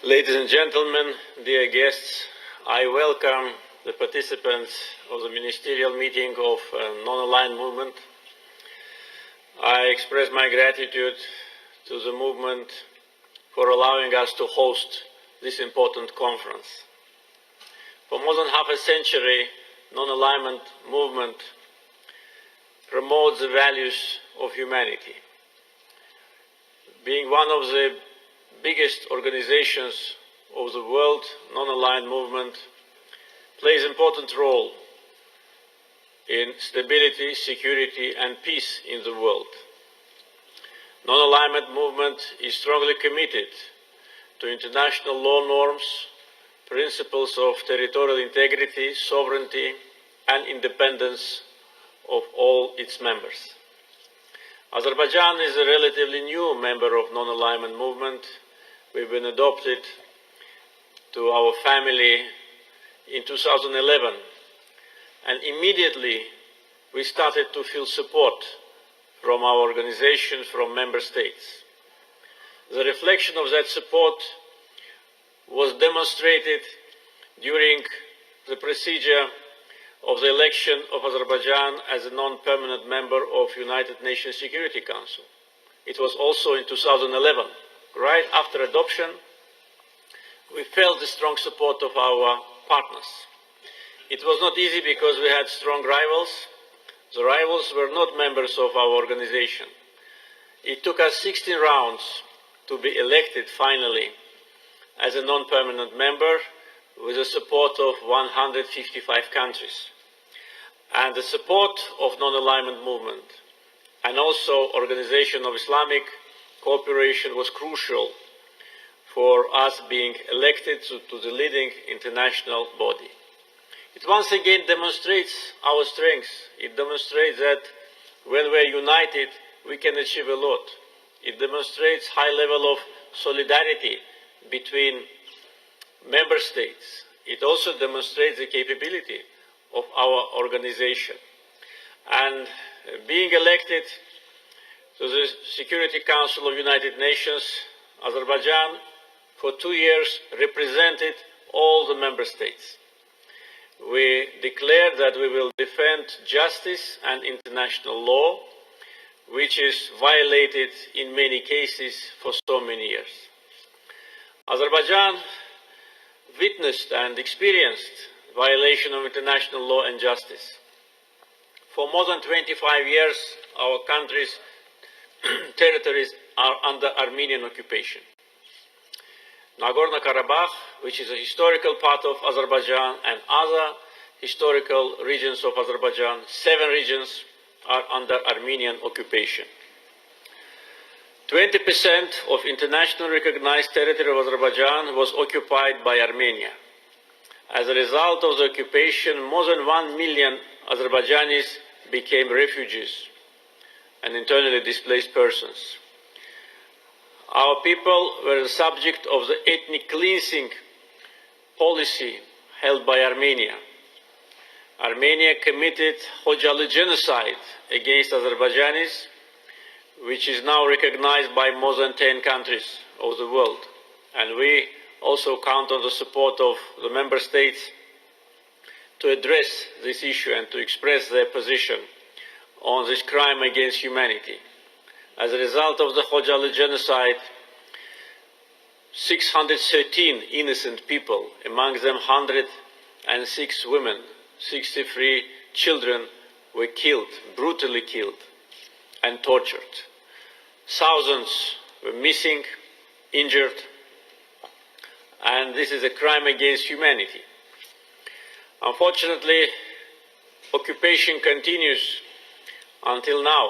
Ladies and gentlemen, dear guests, I welcome the participants of the ministerial meeting of non-aligned movement. I express my gratitude to the movement for allowing us to host this important conference. For more than half a century, non-alignment movement promotes the values of humanity. Being one of the biggest organizations of the world, non-aligned movement plays an important role in stability, security, and peace in the world. Non-alignment movement is strongly committed to international law norms, principles of territorial integrity, sovereignty, and independence of all its members. Azerbaijan is a relatively new member of non-alignment movement. We've been adopted to our family in 2011, and immediately we started to feel support from our organization, from member states. The reflection of that support was demonstrated during the procedure of the election of Azerbaijan as a non-permanent member of United Nations Security Council. It was also in 2011. Right after adoption, we felt the strong support of our partners. It was not easy because we had strong rivals. The rivals were not members of our organization. It took us 16 rounds to be elected finally as a non-permanent member with the support of 155 countries. And the support of non-alignment movement and also Organization of Islamic Cooperation was crucial for us being elected to the leading international body. It once again demonstrates our strength. It demonstrates that when we're united, we can achieve a lot. It demonstrates high level of solidarity between member states. It also demonstrates the capability of our organization. And being elected to the Security Council of United Nations, Azerbaijan for 2 years represented all the member states. We declared that we will defend justice and international law, which is violated in many cases for so many years. Azerbaijan witnessed and experienced violation of international law and justice. For more than 25 years, our country's territories are under Armenian occupation. Nagorno-Karabakh, which is a historical part of Azerbaijan, and other historical regions of Azerbaijan, 7 regions, are under Armenian occupation. 20% of internationally recognized territory of Azerbaijan was occupied by Armenia. As a result of the occupation, more than 1 million Azerbaijanis became refugees and internally displaced persons. Our people were the subject of the ethnic cleansing policy held by Armenia. Armenia committed Hocalı genocide against Azerbaijanis, which is now recognized by more than 10 countries of the world. And we also count on the support of the member states to address this issue and to express their position on this crime against humanity. As a result of the Hocalı genocide, 613 innocent people, among them 106 women, 63 children, were killed, brutally killed, and tortured. Thousands were missing, injured, and this is a crime against humanity. Unfortunately, occupation continues until now.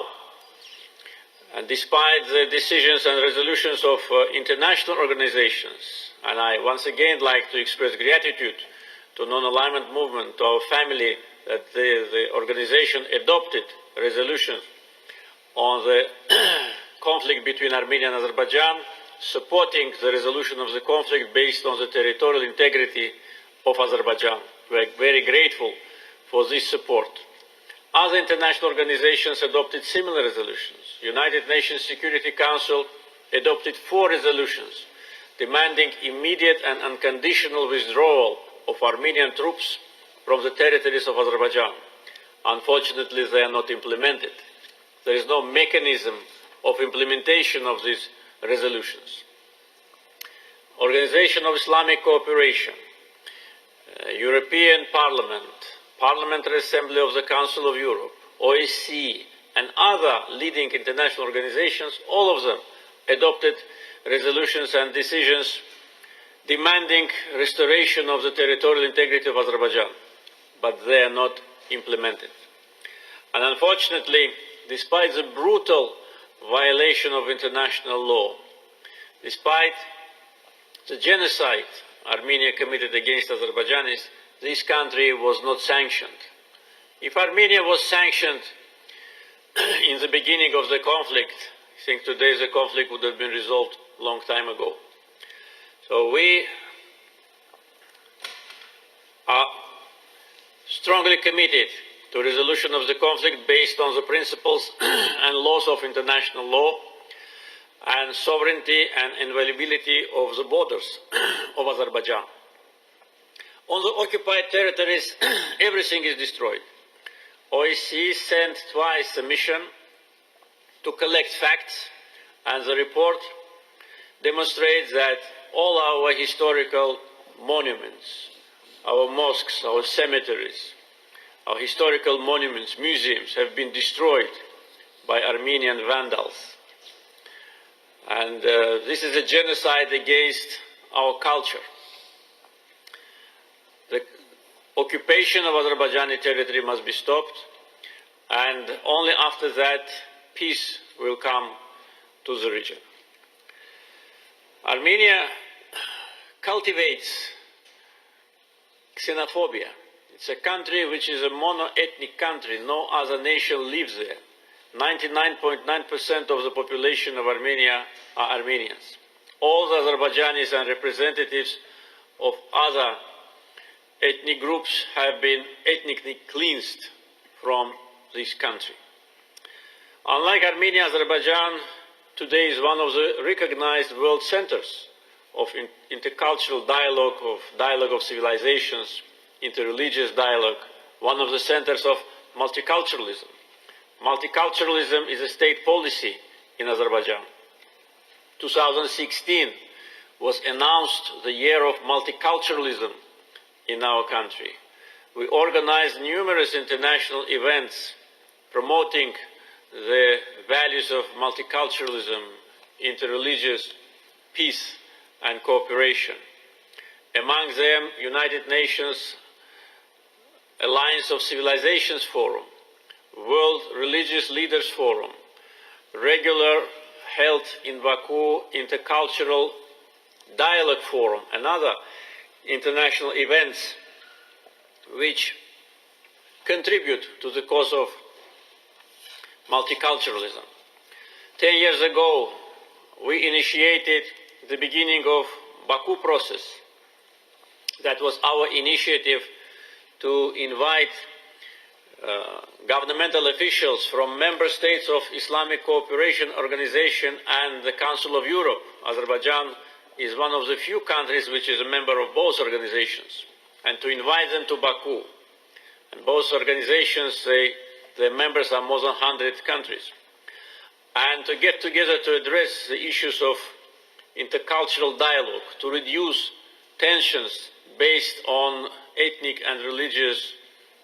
And despite the decisions and resolutions of international organizations, and I once again like to express gratitude to non-alignment movement, to our family, that the organization adopted resolutions on the conflict between Armenia and Azerbaijan, supporting the resolution of the conflict based on the territorial integrity of Azerbaijan. We are very grateful for this support. Other international organizations adopted similar resolutions. United Nations Security Council adopted 4 resolutions demanding immediate and unconditional withdrawal of Armenian troops from the territories of Azerbaijan. Unfortunately, they are not implemented. There is no mechanism of implementation of these resolutions. Organization of Islamic Cooperation, European Parliament, Parliamentary Assembly of the Council of Europe, OSCE, and other leading international organizations, all of them adopted resolutions and decisions demanding restoration of the territorial integrity of Azerbaijan, but they are not implemented. And unfortunately, despite the brutal violation of international law, despite the genocide Armenia committed against Azerbaijanis, this country was not sanctioned. If Armenia was sanctioned in the beginning of the conflict, I think today the conflict would have been resolved a long time ago. So we are strongly committed to resolution of the conflict based on the principles and laws of international law and sovereignty and inviolability of the borders of Azerbaijan. On the occupied territories, everything is destroyed. OSCE sent twice a mission to collect facts, and the report demonstrates that all our historical monuments, our mosques, our cemeteries, our historical monuments, museums have been destroyed by Armenian vandals. And this is a genocide against our culture. The occupation of Azerbaijani territory must be stopped, and only after that peace will come to the region. Armenia cultivates xenophobia. It's a country which is a mono-ethnic country. No other nation lives there. 99.9% of the population of Armenia are Armenians. All the Azerbaijanis and representatives of other ethnic groups have been ethnically cleansed from this country. Unlike Armenia, Azerbaijan today is one of the recognized world centers of intercultural dialogue of civilizations, interreligious dialogue, one of the centers of multiculturalism. Multiculturalism is a state policy in Azerbaijan. 2016 was announced the year of multiculturalism in our country. We organized numerous international events promoting the values of multiculturalism, interreligious peace and cooperation. Among them, United Nations Alliance of Civilizations Forum, World Religious Leaders Forum, regular held in Baku Intercultural Dialogue Forum, and other international events which contribute to the cause of multiculturalism. 10 years ago, we initiated the beginning of Baku process. That was our initiative to invite governmental officials from member states of Islamic Cooperation Organization and the Council of Europe. Azerbaijan is one of the few countries which is a member of both organizations, and to invite them to Baku. And both organizations, their members are more than 100 countries. And to get together to address the issues of intercultural dialogue, to reduce tensions based on ethnic and religious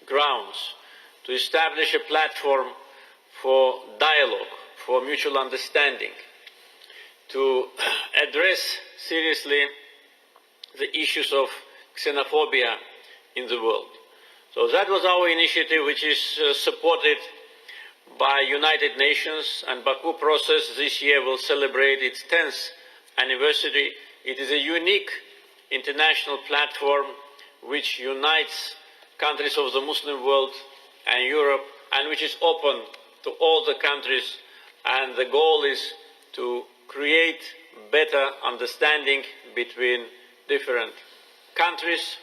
grounds, to establish a platform for dialogue, for mutual understanding, to address seriously the issues of xenophobia in the world. So that was our initiative, which is supported by United Nations, and Baku process this year will celebrate its 10th anniversary. It is a unique international platform which unites countries of the Muslim world and Europe, and which is open to all the countries, and the goal is to create better understanding between different countries,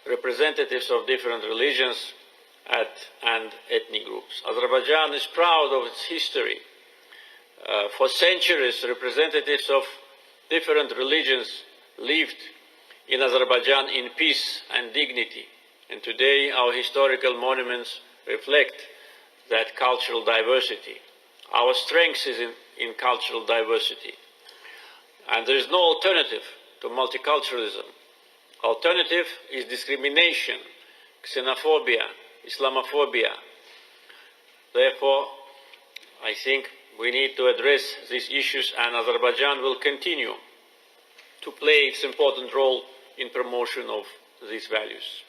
representatives of different religions and ethnic groups. Azerbaijan is proud of its history. For centuries, representatives of different religions lived in Azerbaijan in peace and dignity. And today our historical monuments reflect that cultural diversity. Our strength is in cultural diversity. And there is no alternative to multiculturalism. Alternative is discrimination, xenophobia, Islamophobia. Therefore, I think we need to address these issues, and Azerbaijan will continue to play its important role in promotion of these values.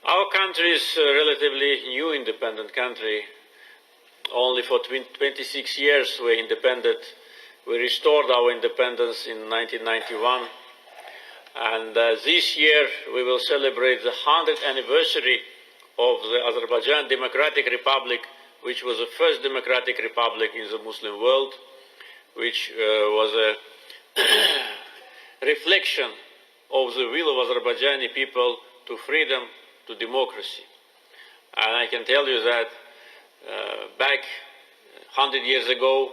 Our country is a relatively new independent country. Only for 26 years we're independent. We restored our independence in 1991. And this year we will celebrate the 100th anniversary of the Azerbaijan Democratic Republic, which was the first democratic republic in the Muslim world, which was a reflection of the will of Azerbaijani people to freedom, to democracy. And I can tell you that back 100 years ago,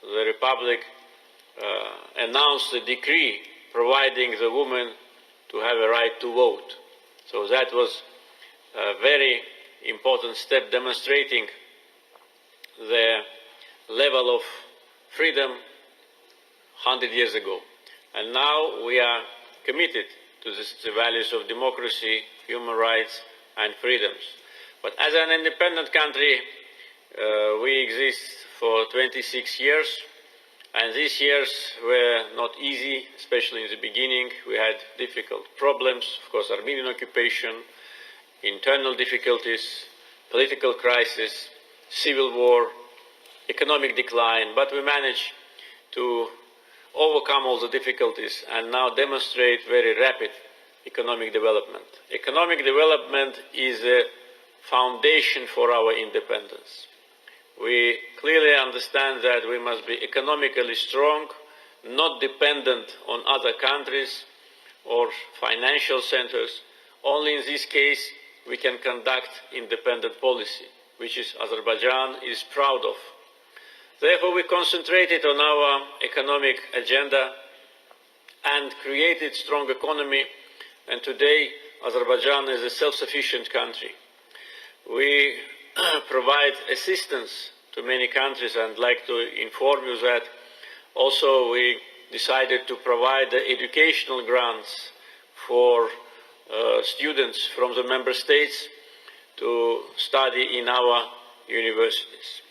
the Republic announced a decree providing the women to have a right to vote. So that was a very important step demonstrating the level of freedom 100 years ago. And now we are committed to the values of democracy, human rights, and freedoms. But as an independent country, we exist for 26 years, and these years were not easy, especially in the beginning. We had difficult problems, of course, Armenian occupation, internal difficulties, political crisis, civil war, economic decline, but we managed to overcome all the difficulties and now demonstrate very rapid economic development. Economic development is a foundation for our independence. We clearly understand that we must be economically strong, not dependent on other countries or financial centers. Only in this case we can conduct independent policy, which is Azerbaijan is proud of. Therefore, we concentrated on our economic agenda and created strong economy, and today Azerbaijan is a self-sufficient country. We provide assistance to many countries, and I'd like to inform you that also we decided to provide educational grants for students from the member states to study in our universities.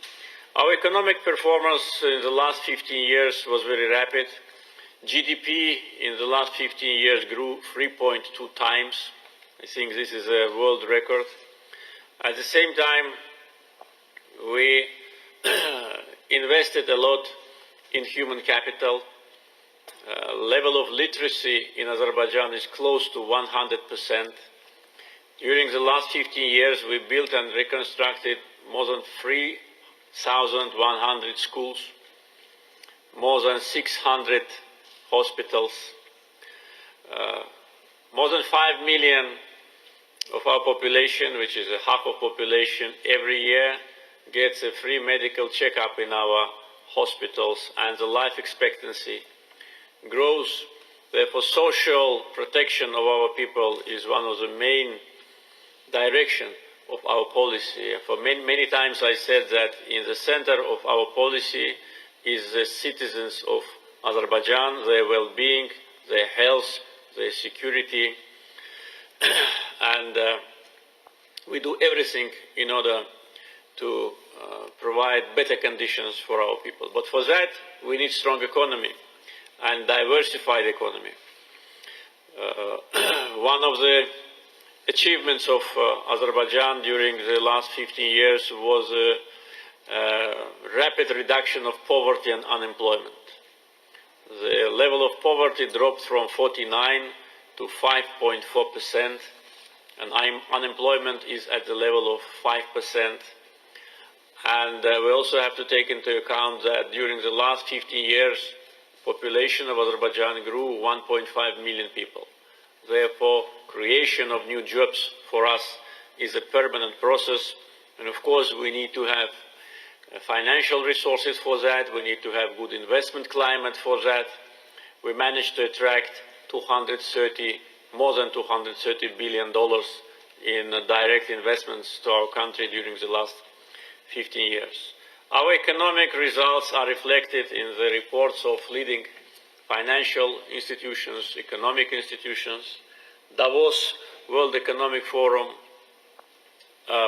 Our economic performance in the last 15 years was very rapid. GDP in the last 15 years grew 3.2 times. I think this is a world record. At the same time, we invested a lot in human capital. Level of literacy in Azerbaijan is close to 100%. During the last 15 years, we built and reconstructed more than 3,100 schools, more than 600 hospitals. More than 5 million of our population, which is a half of population, every year gets a free medical checkup in our hospitals, and the life expectancy grows. Therefore, social protection of our people is one of the main directions of our policy. For many times I said that in the center of our policy is the citizens of Azerbaijan, their well-being, their health, their security, and we do everything in order to provide better conditions for our people. But for that, we need strong economy and diversified economy. One of the achievements of Azerbaijan during the last 15 years was a rapid reduction of poverty and unemployment. The level of poverty dropped from 49 to 5.4%, and unemployment is at the level of 5%. And we also have to take into account that during the last 15 years, population of Azerbaijan grew 1.5 million people. Therefore, creation of new jobs for us is a permanent process, and of course we need to have financial resources for that, we need to have good investment climate for that. We managed to attract more than $230 billion in direct investments to our country during the last 15 years. Our economic results are reflected in the reports of leading financial institutions, economic institutions. Davos World Economic Forum,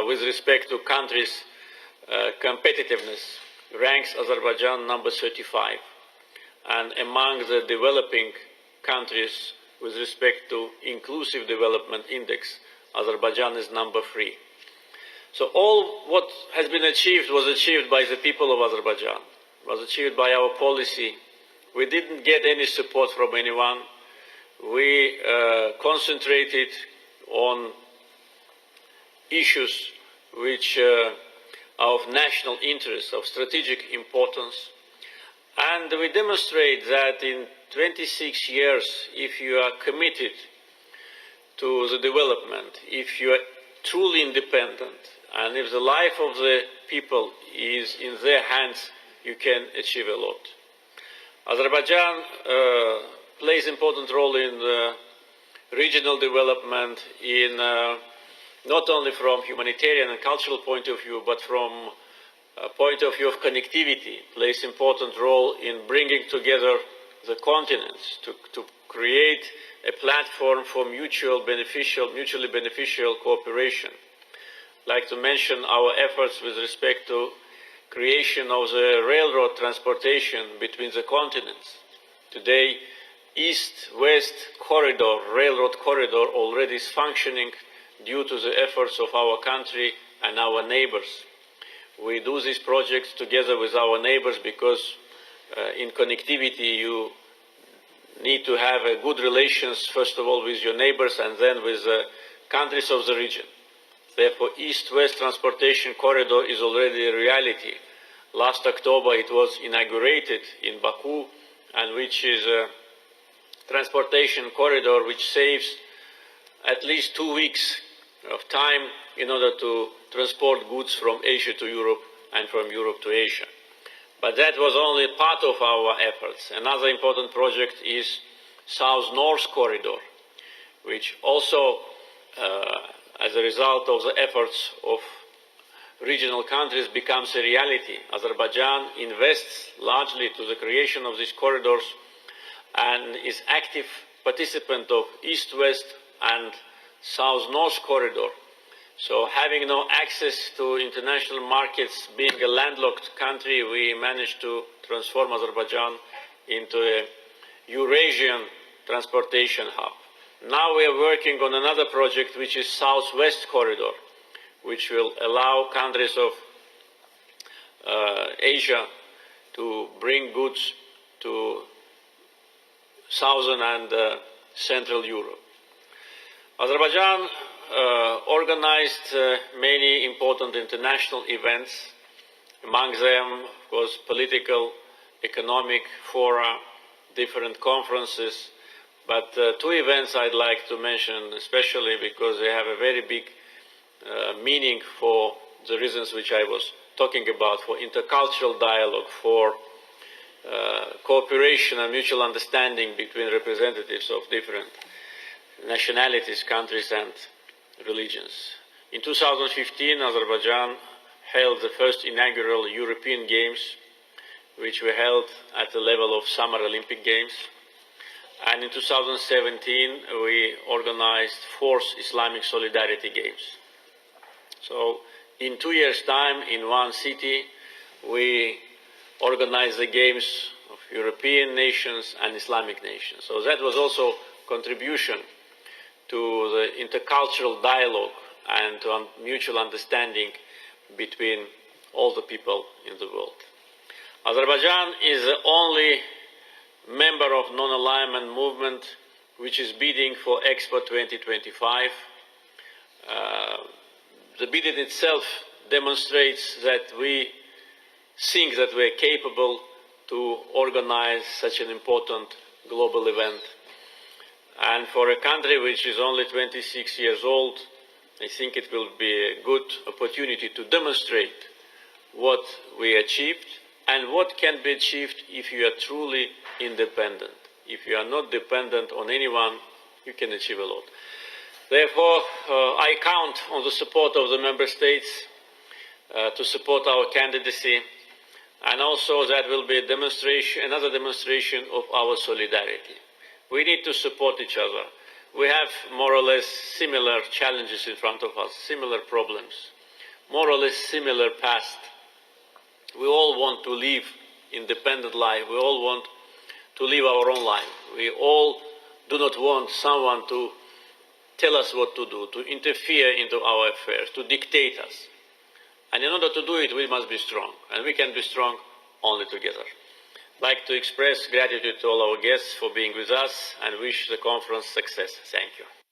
with respect to countries' competitiveness, ranks Azerbaijan number 35. And among the developing countries with respect to Inclusive Development Index, Azerbaijan is number 3. So all what has been achieved was achieved by the people of Azerbaijan, was achieved by our policy. We didn't get any support from anyone. We concentrated on issues which are of national interest, of strategic importance. And we demonstrate that in 26 years, if you are committed to the development, if you are truly independent, and if the life of the people is in their hands, you can achieve a lot. Azerbaijan plays an important role in regional development, in not only from humanitarian and cultural point of view, but from a point of view of connectivity, plays an important role in bringing together the continents to create a platform for mutually beneficial cooperation. I'd like to mention our efforts with respect to creation of the railroad transportation between the continents. Today, East-West corridor, railroad corridor, already is functioning due to the efforts of our country and our neighbors. We do these projects together with our neighbors because in connectivity you need to have a good relations, first of all, with your neighbors and then with the countries of the region. Therefore, East-West transportation corridor is already a reality. Last October it was inaugurated in Baku, and which is a transportation corridor which saves at least 2 weeks of time in order to transport goods from Asia to Europe and from Europe to Asia. But that was only part of our efforts. Another important project is South-North corridor, which also, as a result of the efforts of regional countries, becomes a reality. Azerbaijan invests largely to the creation of these corridors and is active participant of East-West and South-North corridor. So having no access to international markets, being a landlocked country, we managed to transform Azerbaijan into a Eurasian transportation hub. Now we are working on another project which is South-West corridor, which will allow countries of Asia to bring goods to Southern and Central Europe. Azerbaijan organized many important international events. Among them, of course, political, economic fora, different conferences. But 2 events I'd like to mention, especially because they have a very big meaning for the reasons which I was talking about, for intercultural dialogue, for cooperation and mutual understanding between representatives of different nationalities, countries, and religions. In 2015, Azerbaijan held the first inaugural European Games, which were held at the level of Summer Olympic Games. And in 2017, we organized 4th Islamic Solidarity Games. So in 2 years' time, in one city, we organized the games of European nations and Islamic nations. So that was also contribution to the intercultural dialogue and to mutual understanding between all the people in the world. Azerbaijan is the only member of non-alignment movement which is bidding for Expo 2025. The bid in itself demonstrates that we think that we are capable to organize such an important global event. And for a country which is only 26 years old, I think it will be a good opportunity to demonstrate what we achieved and what can be achieved if you are truly independent. if you are not dependent on anyone, you can achieve a lot. Therefore, I count on the support of the Member States to support our candidacy, and also that will be a demonstration, another demonstration of our solidarity. We need to support each other. We have more or less similar challenges in front of us, similar problems, more or less similar past. We all want to live independent life. We all want to live our own life. We all do not want someone to tell us what to do, to interfere into our affairs, to dictate us. And in order to do it, we must be strong. And we can be strong only together. I'd like to express gratitude to all our guests for being with us and wish the conference success. Thank you.